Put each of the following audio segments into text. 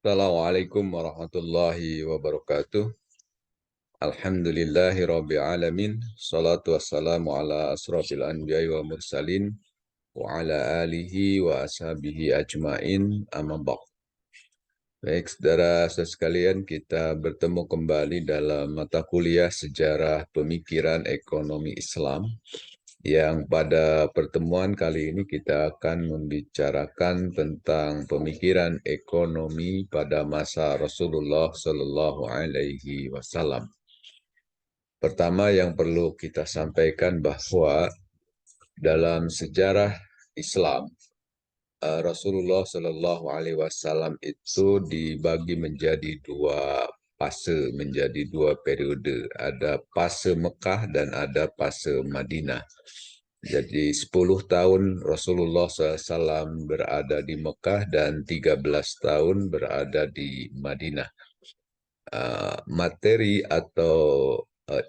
Assalamualaikum warahmatullahi wabarakatuh. Alhamdulillahi rabbil alamin. Salatu wassalamu ala asrafil anbiya'i wal mursalin wa ala alihi wa ashabihi ajmain. Amma ba'd. Baik, saudara-saudara sekalian, kita bertemu kembali dalam mata kuliah Sejarah Pemikiran Ekonomi Islam, yang pada pertemuan kali ini kita akan membicarakan tentang pemikiran ekonomi pada masa Rasulullah Shallallahu Alaihi Wasallam. Pertama yang perlu kita sampaikan bahwa dalam sejarah Islam, Rasulullah Shallallahu Alaihi Wasallam itu dibagi menjadi dua fase, menjadi dua periode. Ada fase Mekah dan ada fase Madinah. Jadi 10 tahun Rasulullah SAW berada di Mekah dan 13 tahun berada di Madinah. Materi atau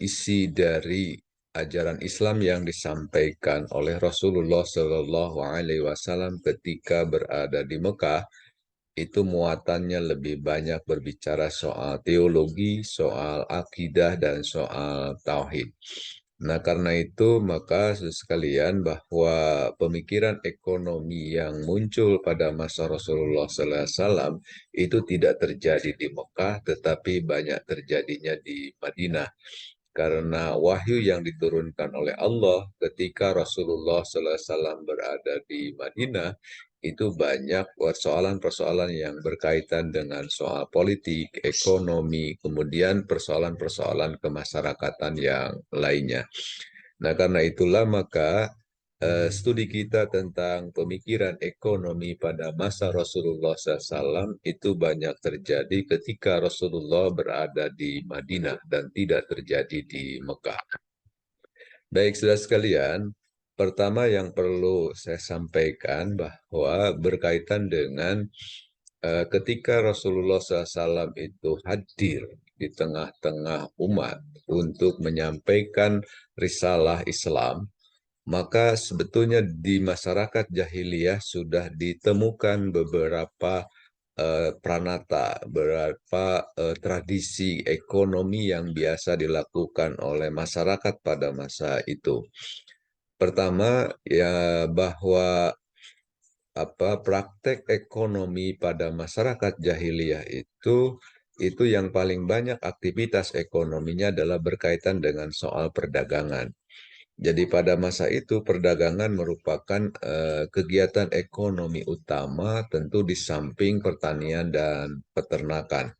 isi dari ajaran Islam yang disampaikan oleh Rasulullah Shallallahu Alaihi Wasallam ketika berada di Mekah itu muatannya lebih banyak berbicara soal teologi, soal akidah, dan soal tauhid. Nah, karena itu maka sekalian bahwa pemikiran ekonomi yang muncul pada masa Rasulullah SAW itu tidak terjadi di Mekah, tetapi banyak terjadinya di Madinah. Karena wahyu yang diturunkan oleh Allah ketika Rasulullah SAW berada di Madinah, itu banyak persoalan-persoalan yang berkaitan dengan soal politik, ekonomi, kemudian persoalan-persoalan kemasyarakatan yang lainnya. Nah, karena itulah maka studi kita tentang pemikiran ekonomi pada masa Rasulullah SAW itu banyak terjadi ketika Rasulullah berada di Madinah dan tidak terjadi di Mekah. Baik, saudara sekalian, pertama yang perlu saya sampaikan bahwa berkaitan dengan ketika Rasulullah SAW itu hadir di tengah-tengah umat untuk menyampaikan risalah Islam, maka sebetulnya di masyarakat jahiliyah sudah ditemukan beberapa pranata, beberapa tradisi ekonomi yang biasa dilakukan oleh masyarakat pada masa itu. Pertama, ya bahwa praktek ekonomi pada masyarakat jahiliyah itu yang paling banyak aktivitas ekonominya adalah berkaitan dengan soal perdagangan. Jadi pada masa itu perdagangan merupakan kegiatan ekonomi utama, tentu di samping pertanian dan peternakan.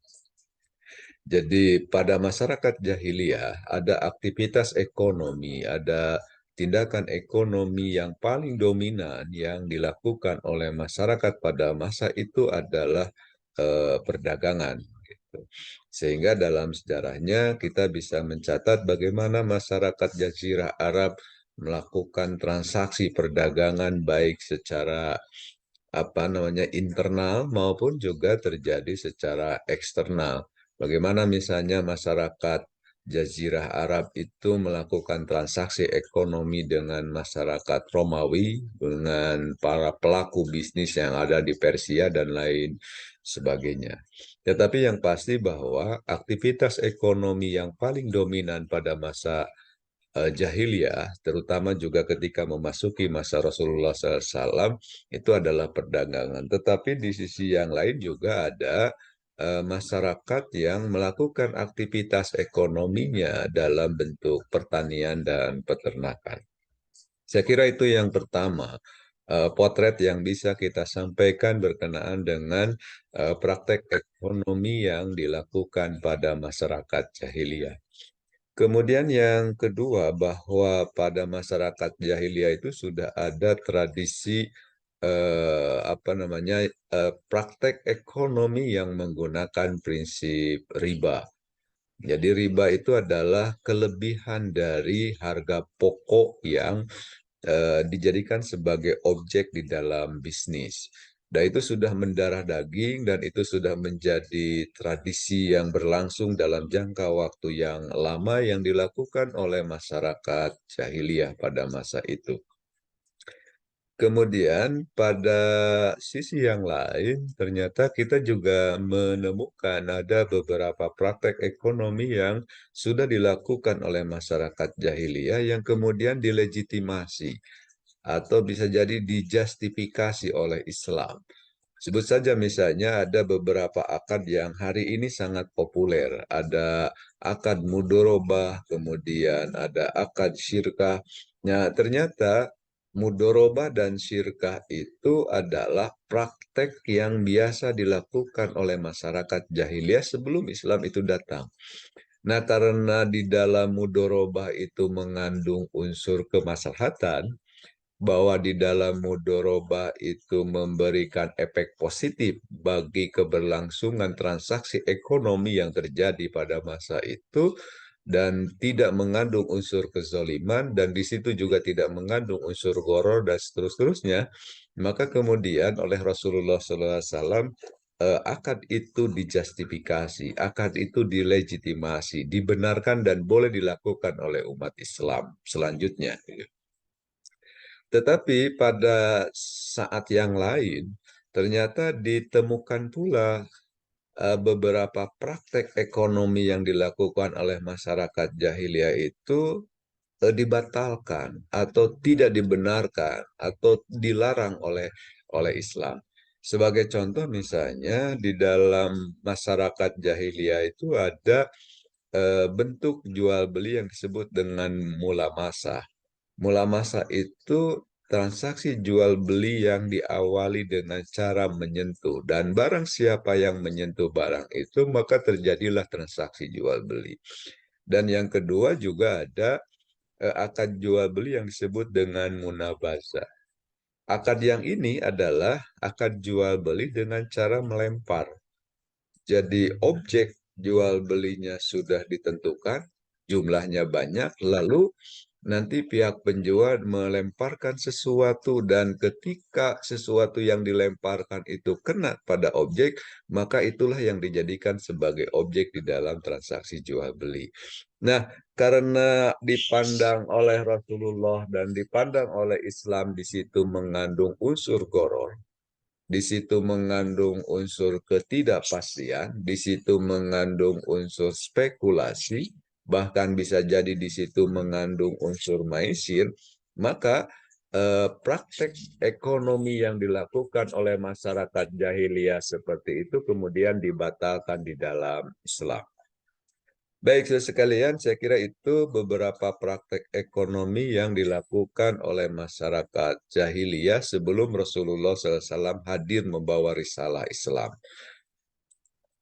Jadi pada masyarakat jahiliyah ada aktivitas ekonomi, ada tindakan ekonomi yang paling dominan yang dilakukan oleh masyarakat pada masa itu adalah perdagangan. Gitu. Sehingga dalam sejarahnya kita bisa mencatat bagaimana masyarakat Jazirah Arab melakukan transaksi perdagangan baik secara internal maupun juga terjadi secara eksternal. Bagaimana misalnya masyarakat Jazirah Arab itu melakukan transaksi ekonomi dengan masyarakat Romawi, dengan para pelaku bisnis yang ada di Persia dan lain sebagainya. Tetapi yang pasti bahwa aktivitas ekonomi yang paling dominan pada masa jahiliyah, terutama juga ketika memasuki masa Rasulullah SAW, itu adalah perdagangan. Tetapi di sisi yang lain juga ada masyarakat yang melakukan aktivitas ekonominya dalam bentuk pertanian dan peternakan. Saya kira itu yang pertama, potret yang bisa kita sampaikan berkenaan dengan praktek ekonomi yang dilakukan pada masyarakat jahiliyah. Kemudian yang kedua, bahwa pada masyarakat jahiliyah itu sudah ada tradisi praktek ekonomi yang menggunakan prinsip riba. Jadi riba itu adalah kelebihan dari harga pokok yang dijadikan sebagai objek di dalam bisnis. Dan itu sudah mendarah daging dan itu sudah menjadi tradisi yang berlangsung dalam jangka waktu yang lama yang dilakukan oleh masyarakat jahiliyah pada masa itu. Kemudian pada sisi yang lain, ternyata kita juga menemukan ada beberapa praktek ekonomi yang sudah dilakukan oleh masyarakat jahiliyah yang kemudian dilegitimasi atau bisa jadi dijustifikasi oleh Islam. Sebut saja misalnya ada beberapa akad yang hari ini sangat populer. Ada akad mudorobah, kemudian ada akad syirkah. Nah, ternyata mudorobah dan syirkah itu adalah praktek yang biasa dilakukan oleh masyarakat jahiliyah sebelum Islam itu datang. Nah, karena di dalam mudorobah itu mengandung unsur kemaslahatan, bahwa di dalam mudorobah itu memberikan efek positif bagi keberlangsungan transaksi ekonomi yang terjadi pada masa itu dan tidak mengandung unsur kezoliman dan di situ juga tidak mengandung unsur gharar dan seterusnya, maka kemudian oleh Rasulullah SAW akad itu dijustifikasi, akad itu dilegitimasi, dibenarkan dan boleh dilakukan oleh umat Islam selanjutnya. Tetapi pada saat yang lain, ternyata ditemukan pula beberapa praktek ekonomi yang dilakukan oleh masyarakat jahiliyah itu dibatalkan atau tidak dibenarkan atau dilarang oleh Islam. Sebagai contoh misalnya di dalam masyarakat jahiliyah itu ada bentuk jual beli yang disebut dengan mula masa. Mula masa itu transaksi jual beli yang diawali dengan cara menyentuh dan barang siapa yang menyentuh barang itu maka terjadilah transaksi jual beli. Dan yang kedua juga ada akad jual beli yang disebut dengan munabazah. Akad yang ini adalah akad jual beli dengan cara melempar. Jadi objek jual belinya sudah ditentukan, jumlahnya banyak, lalu nanti pihak penjual melemparkan sesuatu dan ketika sesuatu yang dilemparkan itu kena pada objek, maka itulah yang dijadikan sebagai objek di dalam transaksi jual beli. Nah, karena dipandang oleh Rasulullah dan dipandang oleh Islam di situ mengandung unsur gharar, di situ mengandung unsur ketidakpastian, di situ mengandung unsur spekulasi, bahkan bisa jadi di situ mengandung unsur maisir, maka praktek ekonomi yang dilakukan oleh masyarakat jahiliyah seperti itu kemudian dibatalkan di dalam Islam. Baik, saudara sekalian, saya kira itu beberapa praktek ekonomi yang dilakukan oleh masyarakat jahiliyah sebelum Rasulullah SAW hadir membawa risalah Islam.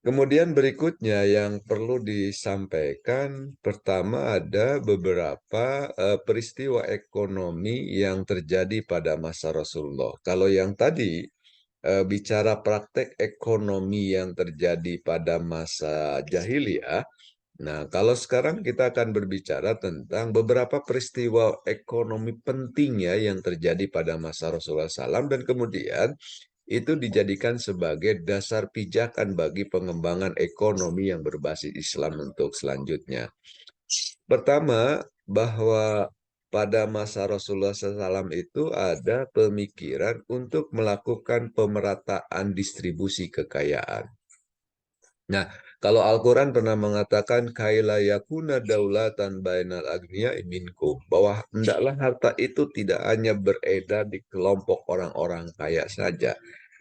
Kemudian berikutnya yang perlu disampaikan, pertama ada beberapa peristiwa ekonomi yang terjadi pada masa Rasulullah. Kalau yang tadi bicara praktek ekonomi yang terjadi pada masa jahiliyah, nah, kalau sekarang kita akan berbicara tentang beberapa peristiwa ekonomi penting ya yang terjadi pada masa Rasulullah SAW dan kemudian itu dijadikan sebagai dasar pijakan bagi pengembangan ekonomi yang berbasis Islam untuk selanjutnya. Pertama, bahwa pada masa Rasulullah SAW itu ada pemikiran untuk melakukan pemerataan distribusi kekayaan. Nah, kalau Al-Quran pernah mengatakan kaila yakuna daulatan bainal agniya minkum, bahwa hendaklah harta itu tidak hanya beredar di kelompok orang-orang kaya saja.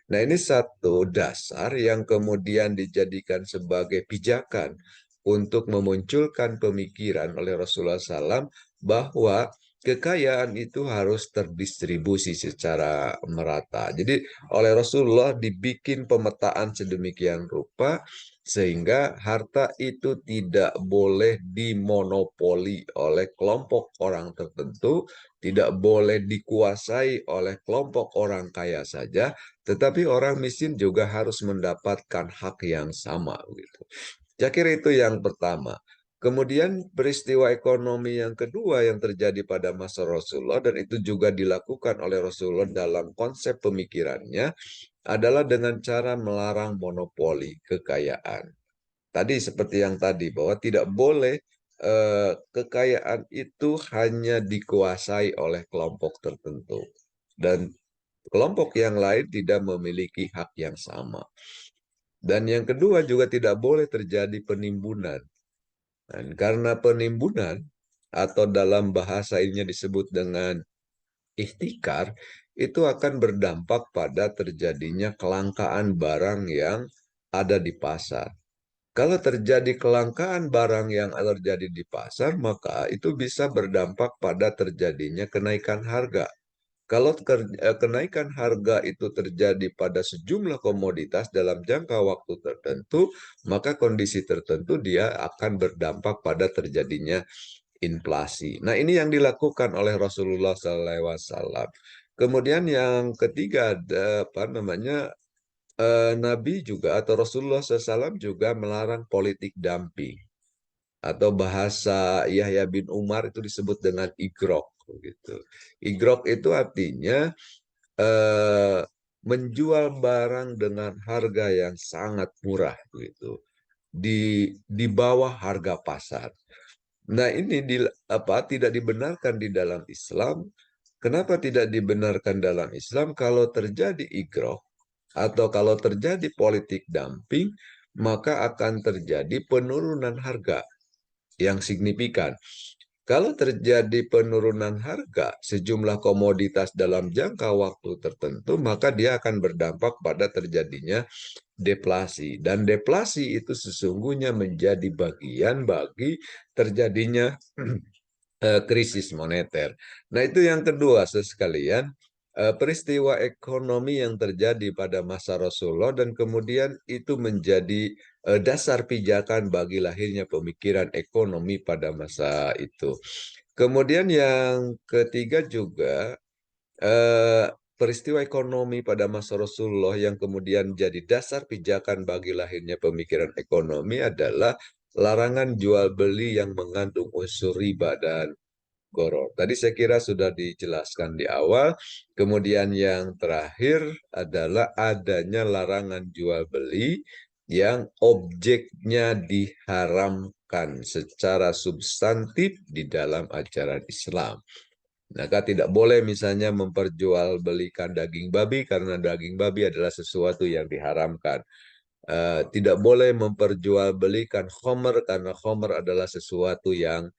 Nah, ini satu dasar yang kemudian dijadikan sebagai pijakan untuk memunculkan pemikiran oleh Rasulullah SAW bahwa kekayaan itu harus terdistribusi secara merata. Jadi oleh Rasulullah dibikin pemetaan sedemikian rupa sehingga harta itu tidak boleh dimonopoli oleh kelompok orang tertentu, tidak boleh dikuasai oleh kelompok orang kaya saja, tetapi orang miskin juga harus mendapatkan hak yang sama. Gitu. Saya kira itu yang pertama. Kemudian peristiwa ekonomi yang kedua yang terjadi pada masa Rasulullah dan itu juga dilakukan oleh Rasulullah dalam konsep pemikirannya adalah dengan cara melarang monopoli kekayaan. Tadi seperti yang tadi bahwa tidak boleh kekayaan itu hanya dikuasai oleh kelompok tertentu dan kelompok yang lain tidak memiliki hak yang sama. Dan yang kedua juga tidak boleh terjadi penimbunan. Dan karena penimbunan atau dalam bahasa ini disebut dengan ihtikar, itu akan berdampak pada terjadinya kelangkaan barang yang ada di pasar. Kalau terjadi kelangkaan barang yang terjadi di pasar, maka itu bisa berdampak pada terjadinya kenaikan harga. Kalau kenaikan harga itu terjadi pada sejumlah komoditas dalam jangka waktu tertentu, maka kondisi tertentu dia akan berdampak pada terjadinya inflasi. Nah, ini yang dilakukan oleh Rasulullah SAW. Kemudian yang ketiga, apa namanya, Nabi juga atau Rasulullah SAW juga melarang politik dumping atau bahasa Yahya bin Umar itu disebut dengan igrok gitu. Igrok itu artinya eh, menjual barang dengan harga yang sangat murah gitu di bawah harga pasar. Nah, ini tidak dibenarkan di dalam Islam. Kenapa tidak dibenarkan dalam Islam? Kalau terjadi igrok atau kalau terjadi politik dumping, maka akan terjadi penurunan harga yang signifikan. Kalau terjadi penurunan harga sejumlah komoditas dalam jangka waktu tertentu, maka dia akan berdampak pada terjadinya deflasi. Dan deflasi itu sesungguhnya menjadi bagian bagi terjadinya krisis moneter. Nah, itu yang kedua, sekalian, peristiwa ekonomi yang terjadi pada masa Rasulullah dan kemudian itu menjadi dasar pijakan bagi lahirnya pemikiran ekonomi pada masa itu. Kemudian yang ketiga juga eh, peristiwa ekonomi pada masa Rasulullah yang kemudian jadi dasar pijakan bagi lahirnya pemikiran ekonomi adalah larangan jual beli yang mengandung unsur riba dan gharar. Tadi saya kira sudah dijelaskan di awal. Kemudian yang terakhir adalah adanya larangan jual beli yang objeknya diharamkan secara substantif di dalam ajaran Islam. Maka tidak boleh misalnya memperjualbelikan daging babi karena daging babi adalah sesuatu yang diharamkan. Tidak boleh memperjualbelikan khomer karena khomer adalah sesuatu yang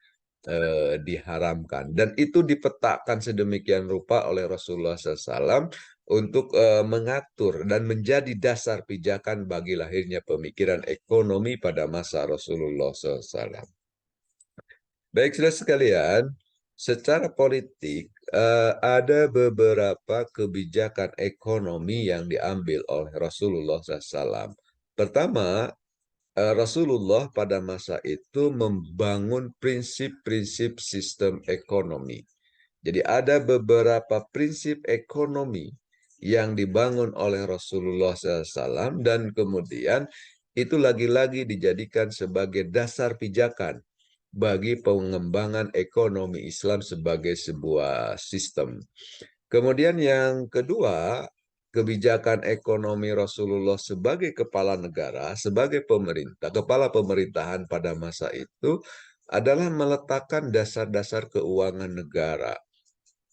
diharamkan. Dan itu dipetakan sedemikian rupa oleh Rasulullah SAW untuk mengatur dan menjadi dasar pijakan bagi lahirnya pemikiran ekonomi pada masa Rasulullah SAW. Baik, saudara sekalian, secara politik ada beberapa kebijakan ekonomi yang diambil oleh Rasulullah SAW. Pertama, Rasulullah pada masa itu membangun prinsip-prinsip sistem ekonomi. Jadi ada beberapa prinsip ekonomi yang dibangun oleh Rasulullah SAW dan kemudian itu lagi-lagi dijadikan sebagai dasar pijakan bagi pengembangan ekonomi Islam sebagai sebuah sistem. Kemudian yang kedua, kebijakan ekonomi Rasulullah sebagai kepala negara, sebagai pemerintah, kepala pemerintahan pada masa itu adalah meletakkan dasar-dasar keuangan negara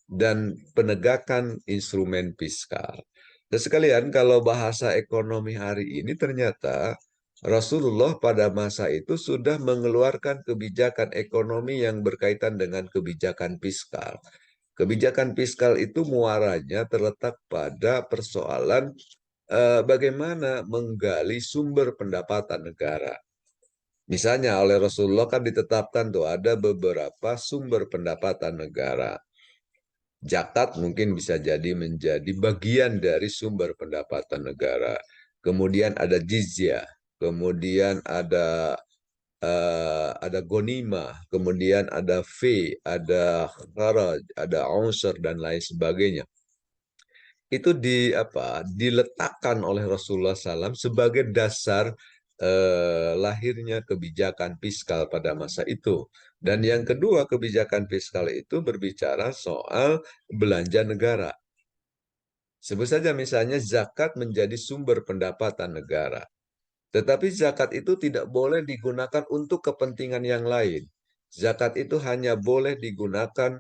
dan penegakan instrumen fiskal. Dan sekalian, kalau bahasa ekonomi hari ini ternyata Rasulullah pada masa itu sudah mengeluarkan kebijakan ekonomi yang berkaitan dengan kebijakan fiskal. Kebijakan fiskal itu muaranya terletak pada persoalan bagaimana menggali sumber pendapatan negara. Misalnya oleh Rasulullah kan ditetapkan tuh ada beberapa sumber pendapatan negara. Zakat mungkin bisa jadi menjadi bagian dari sumber pendapatan negara. Kemudian ada jizyah, kemudian ada gonima, kemudian ada fee, ada kharaj, ada unsur dan lain sebagainya. Itu diletakkan oleh Rasulullah SAW sebagai dasar lahirnya kebijakan fiskal pada masa itu. Dan yang kedua, kebijakan fiskal itu berbicara soal belanja negara. Sebut saja misalnya zakat menjadi sumber pendapatan negara. Tetapi zakat itu tidak boleh digunakan untuk kepentingan yang lain. Zakat itu hanya boleh digunakan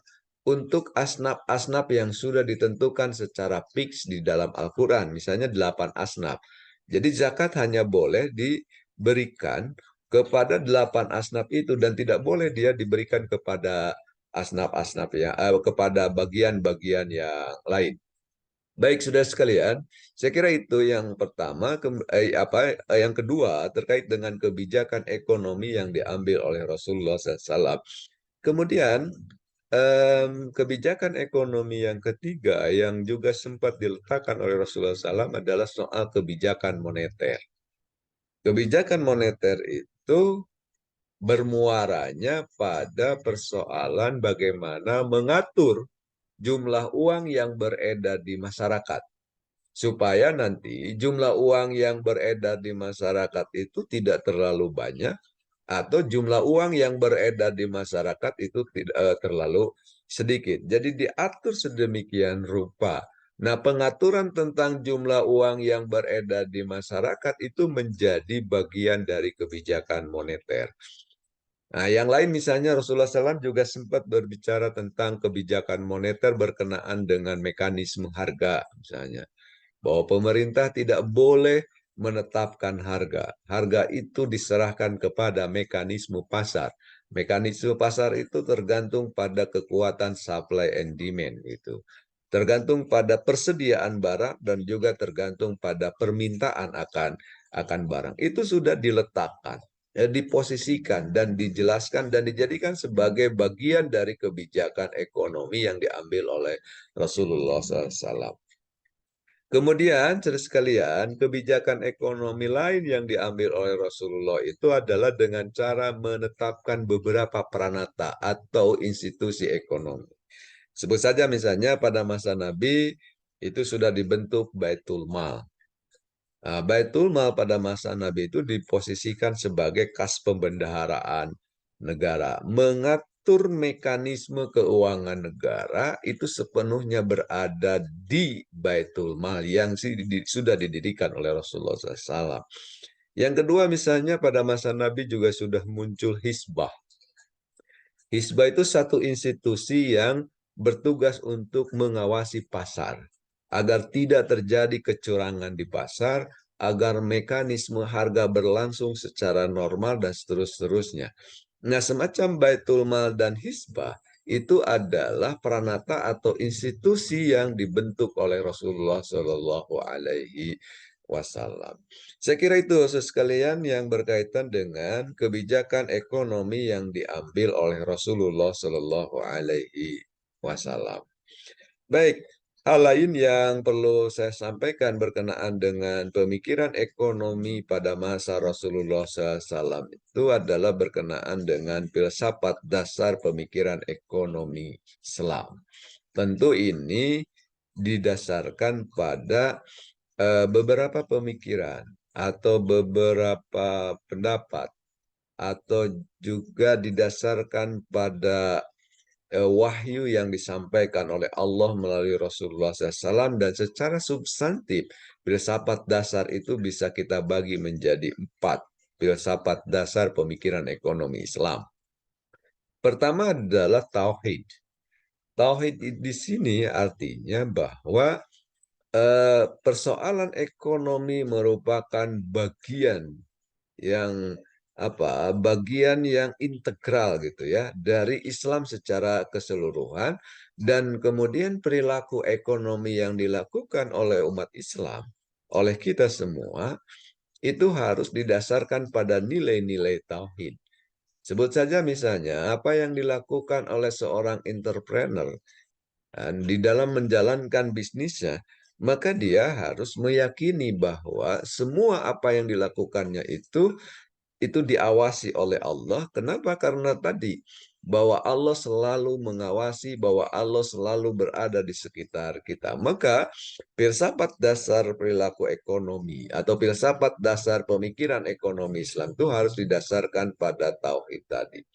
untuk asnaf-asnaf yang sudah ditentukan secara fix di dalam Al-Quran, misalnya 8 asnaf. Jadi zakat hanya boleh diberikan kepada 8 asnaf itu dan tidak boleh dia diberikan kepada asnaf-asnaf ya, kepada bagian-bagian yang lain. Baik, sudah sekalian, saya kira itu yang pertama. Yang kedua terkait dengan kebijakan ekonomi yang diambil oleh Rasulullah SAW. Kemudian kebijakan ekonomi yang ketiga yang juga sempat diletakkan oleh Rasulullah SAW adalah soal kebijakan moneter. Kebijakan moneter itu bermuaranya pada persoalan bagaimana mengatur jumlah uang yang beredar di masyarakat, supaya nanti jumlah uang yang beredar di masyarakat itu tidak terlalu banyak atau jumlah uang yang beredar di masyarakat itu tidak terlalu sedikit. Jadi diatur sedemikian rupa. Nah, pengaturan tentang jumlah uang yang beredar di masyarakat itu menjadi bagian dari kebijakan moneter. Nah, yang lain misalnya Rasulullah SAW juga sempat berbicara tentang kebijakan moneter berkenaan dengan mekanisme harga misalnya. Bahwa pemerintah tidak boleh menetapkan harga. Harga itu diserahkan kepada mekanisme pasar. Mekanisme pasar itu tergantung pada kekuatan supply and demand itu. Tergantung pada persediaan barang dan juga tergantung pada permintaan akan barang. Itu sudah diletakkan, diposisikan dan dijelaskan dan dijadikan sebagai bagian dari kebijakan ekonomi yang diambil oleh Rasulullah SAW. Kemudian, saudara sekalian, kebijakan ekonomi lain yang diambil oleh Rasulullah itu adalah dengan cara menetapkan beberapa peranata atau institusi ekonomi. Sebut saja misalnya pada masa Nabi itu sudah dibentuk Baitul Mal. Nah, Baitul Mal pada masa Nabi itu diposisikan sebagai kas pembendaharaan negara. Mengatur mekanisme keuangan negara itu sepenuhnya berada di Baitul Mal yang sudah didirikan oleh Rasulullah SAW. Yang kedua misalnya pada masa Nabi juga sudah muncul Hizbah. Hizbah itu satu institusi yang bertugas untuk mengawasi pasar agar tidak terjadi kecurangan di pasar, agar mekanisme harga berlangsung secara normal dan seterusnya. Nah, semacam Baitul Mal dan Hizbah itu adalah peranata atau institusi yang dibentuk oleh Rasulullah Shallallahu Alaihi Wasallam. Saya kira itu sekalian yang berkaitan dengan kebijakan ekonomi yang diambil oleh Rasulullah Shallallahu Alaihi Wasallam. Baik, hal lain yang perlu saya sampaikan berkenaan dengan pemikiran ekonomi pada masa Rasulullah SAW itu adalah berkenaan dengan filsafat dasar pemikiran ekonomi Islam. Tentu ini didasarkan pada beberapa pemikiran atau beberapa pendapat atau juga didasarkan pada wahyu yang disampaikan oleh Allah melalui Rasulullah SAW dan secara substantif filsafat dasar itu bisa kita bagi menjadi 4 filsafat dasar pemikiran ekonomi Islam. Pertama adalah tauhid. Tauhid di sini artinya bahwa persoalan ekonomi merupakan bagian yang bagian yang integral gitu ya dari Islam secara keseluruhan, dan kemudian perilaku ekonomi yang dilakukan oleh umat Islam, oleh kita semua itu harus didasarkan pada nilai-nilai tauhid. Sebut saja misalnya apa yang dilakukan oleh seorang entrepreneur di dalam menjalankan bisnisnya, maka dia harus meyakini bahwa semua apa yang dilakukannya itu diawasi oleh Allah. Kenapa? Karena tadi bahwa Allah selalu mengawasi, bahwa Allah selalu berada di sekitar kita. Maka filsafat dasar perilaku ekonomi atau filsafat dasar pemikiran ekonomi Islam itu harus didasarkan pada tauhid tadi.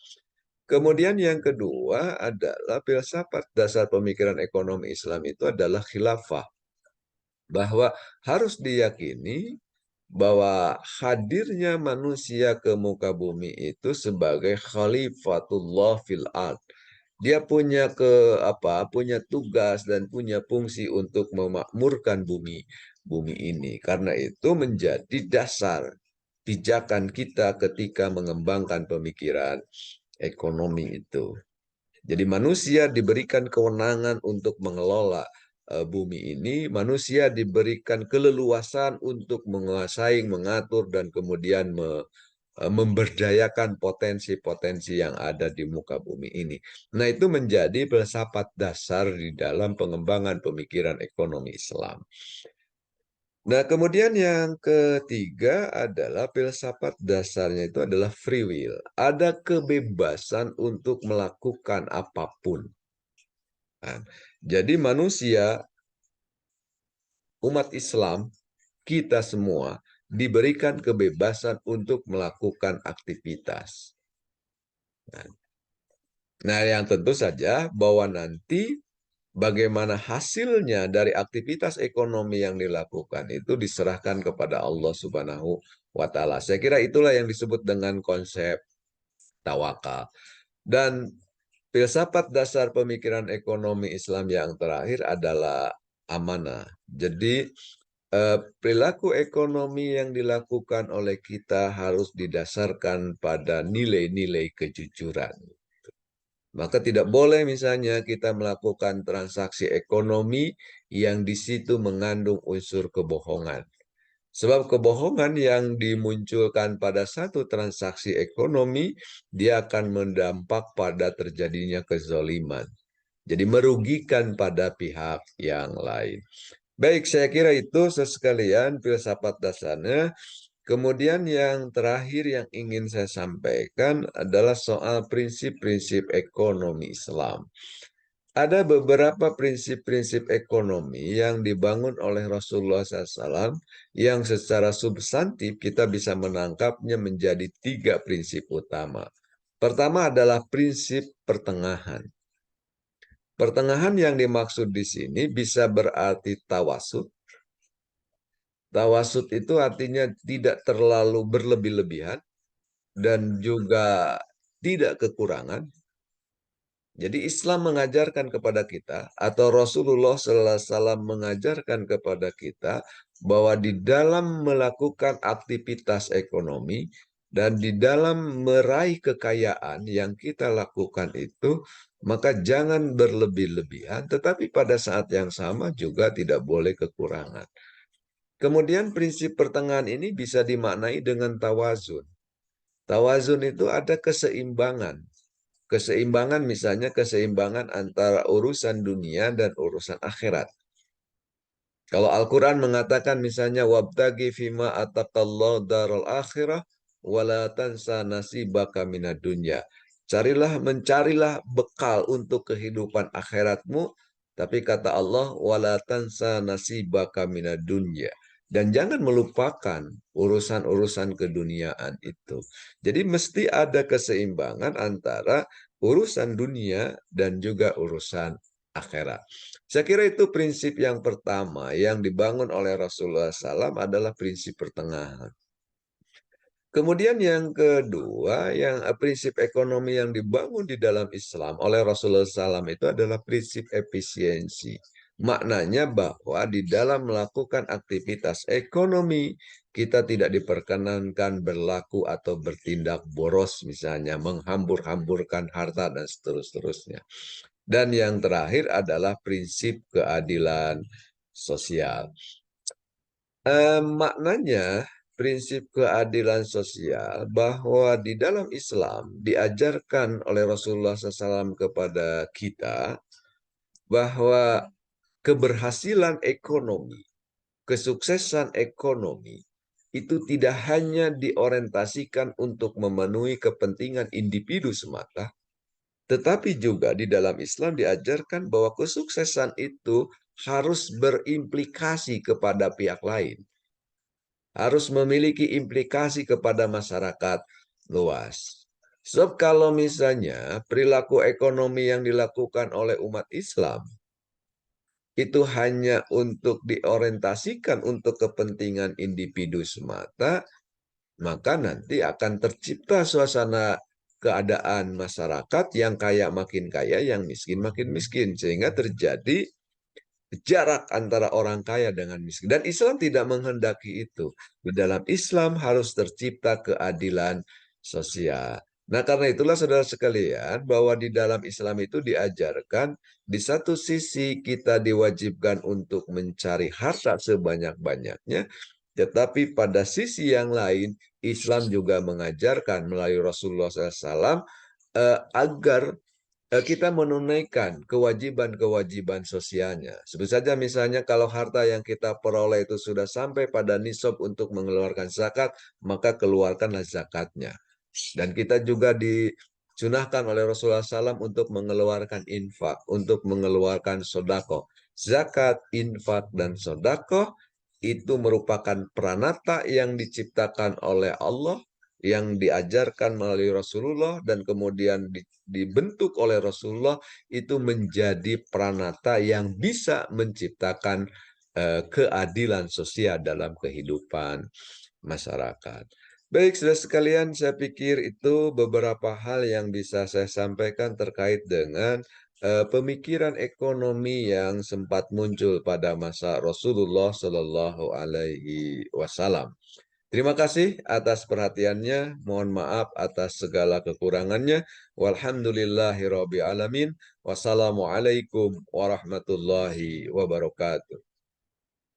Kemudian yang kedua adalah filsafat dasar pemikiran ekonomi Islam itu adalah khilafah. Bahwa harus diyakini bahwa hadirnya manusia ke muka bumi itu sebagai khalifatullah fil ard. Dia punya tugas dan punya fungsi untuk memakmurkan bumi ini. Karena itu menjadi dasar pijakan kita ketika mengembangkan pemikiran ekonomi itu. Jadi manusia diberikan kewenangan untuk mengelola bumi ini, manusia diberikan keleluasan untuk menguasai, mengatur, dan kemudian memberdayakan potensi-potensi yang ada di muka bumi ini. Nah, itu menjadi filsafat dasar di dalam pengembangan pemikiran ekonomi Islam. Nah, kemudian yang ketiga adalah filsafat dasarnya itu adalah free will. Ada kebebasan untuk melakukan apapun. Nah, jadi manusia, umat Islam, kita semua diberikan kebebasan untuk melakukan aktivitas. Nah, yang tentu saja bahwa nanti bagaimana hasilnya dari aktivitas ekonomi yang dilakukan itu diserahkan kepada Allah Subhanahu wa Ta'ala. Saya kira itulah yang disebut dengan konsep tawakal. Dan filsafat dasar pemikiran ekonomi Islam yang terakhir adalah amanah. Jadi perilaku ekonomi yang dilakukan oleh kita harus didasarkan pada nilai-nilai kejujuran. Maka tidak boleh misalnya kita melakukan transaksi ekonomi yang di situ mengandung unsur kebohongan. Sebab kebohongan yang dimunculkan pada satu transaksi ekonomi, dia akan mendampak pada terjadinya kezoliman. Jadi merugikan pada pihak yang lain. Baik, saya kira itu sekalian filsafat dasarnya. Kemudian yang terakhir yang ingin saya sampaikan adalah soal prinsip-prinsip ekonomi Islam. Ada beberapa prinsip-prinsip ekonomi yang dibangun oleh Rasulullah SAW yang secara substantif kita bisa menangkapnya menjadi 3 prinsip utama. Pertama adalah prinsip pertengahan. Pertengahan yang dimaksud di sini bisa berarti tawasud. Tawasud itu artinya tidak terlalu berlebih-lebihan dan juga tidak kekurangan. Jadi Islam mengajarkan kepada kita atau Rasulullah SAW mengajarkan kepada kita bahwa di dalam melakukan aktivitas ekonomi dan di dalam meraih kekayaan yang kita lakukan itu, maka jangan berlebih-lebihan, tetapi pada saat yang sama juga tidak boleh kekurangan. Kemudian prinsip pertengahan ini bisa dimaknai dengan tawazun. Tawazun itu ada keseimbangan. Keseimbangan misalnya keseimbangan antara urusan dunia dan urusan akhirat. Kalau Al-Quran mengatakan misalnya wabtagi fima ataqallahu daral akhirah wala tansa nasibaka minad dunya. Mencarilah bekal untuk kehidupan akhiratmu, tapi kata Allah wala tansa nasibaka minad dunya. Dan jangan melupakan urusan-urusan keduniaan itu. Jadi mesti ada keseimbangan antara urusan dunia dan juga urusan akhirat. Saya kira itu prinsip yang pertama yang dibangun oleh Rasulullah SAW adalah prinsip pertengahan. Kemudian yang kedua, prinsip ekonomi yang dibangun di dalam Islam oleh Rasulullah SAW itu adalah prinsip efisiensi. Maknanya bahwa di dalam melakukan aktivitas ekonomi, kita tidak diperkenankan berlaku atau bertindak boros misalnya, menghambur-hamburkan harta dan seterusnya. Dan yang terakhir adalah prinsip keadilan sosial. Maknanya prinsip keadilan sosial bahwa di dalam Islam diajarkan oleh Rasulullah SAW kepada kita bahwa keberhasilan ekonomi, kesuksesan ekonomi itu tidak hanya diorientasikan untuk memenuhi kepentingan individu semata, tetapi juga di dalam Islam diajarkan bahwa kesuksesan itu harus berimplikasi kepada pihak lain. Harus memiliki implikasi kepada masyarakat luas. Sebab kalau misalnya perilaku ekonomi yang dilakukan oleh umat Islam itu hanya untuk diorientasikan untuk kepentingan individu semata, maka nanti akan tercipta suasana keadaan masyarakat yang kaya makin kaya, yang miskin makin miskin, sehingga terjadi jarak antara orang kaya dengan miskin. Dan Islam tidak menghendaki itu. Di dalam Islam harus tercipta keadilan sosial. Nah, karena itulah saudara sekalian, bahwa di dalam Islam itu diajarkan, di satu sisi kita diwajibkan untuk mencari harta sebanyak-banyaknya, tetapi pada sisi yang lain, Islam juga mengajarkan melalui Rasulullah SAW agar kita menunaikan kewajiban-kewajiban sosialnya. Sebut saja misalnya kalau harta yang kita peroleh itu sudah sampai pada nisab untuk mengeluarkan zakat, maka keluarkanlah zakatnya. Dan kita juga disunahkan oleh Rasulullah SAW untuk mengeluarkan infak, untuk mengeluarkan sodako. Zakat, infak, dan sodako itu merupakan pranata yang diciptakan oleh Allah, yang diajarkan melalui Rasulullah, dan kemudian dibentuk oleh Rasulullah, itu menjadi pranata yang bisa menciptakan keadilan sosial dalam kehidupan masyarakat. Baik, saudara sekalian, saya pikir itu beberapa hal yang bisa saya sampaikan terkait dengan pemikiran ekonomi yang sempat muncul pada masa Rasulullah Shallallahu Alaihi Wasallam. Terima kasih atas perhatiannya. Mohon maaf atas segala kekurangannya. Walhamdulillahirabbil alamin. Wassalamualaikum warahmatullahi wabarakatuh.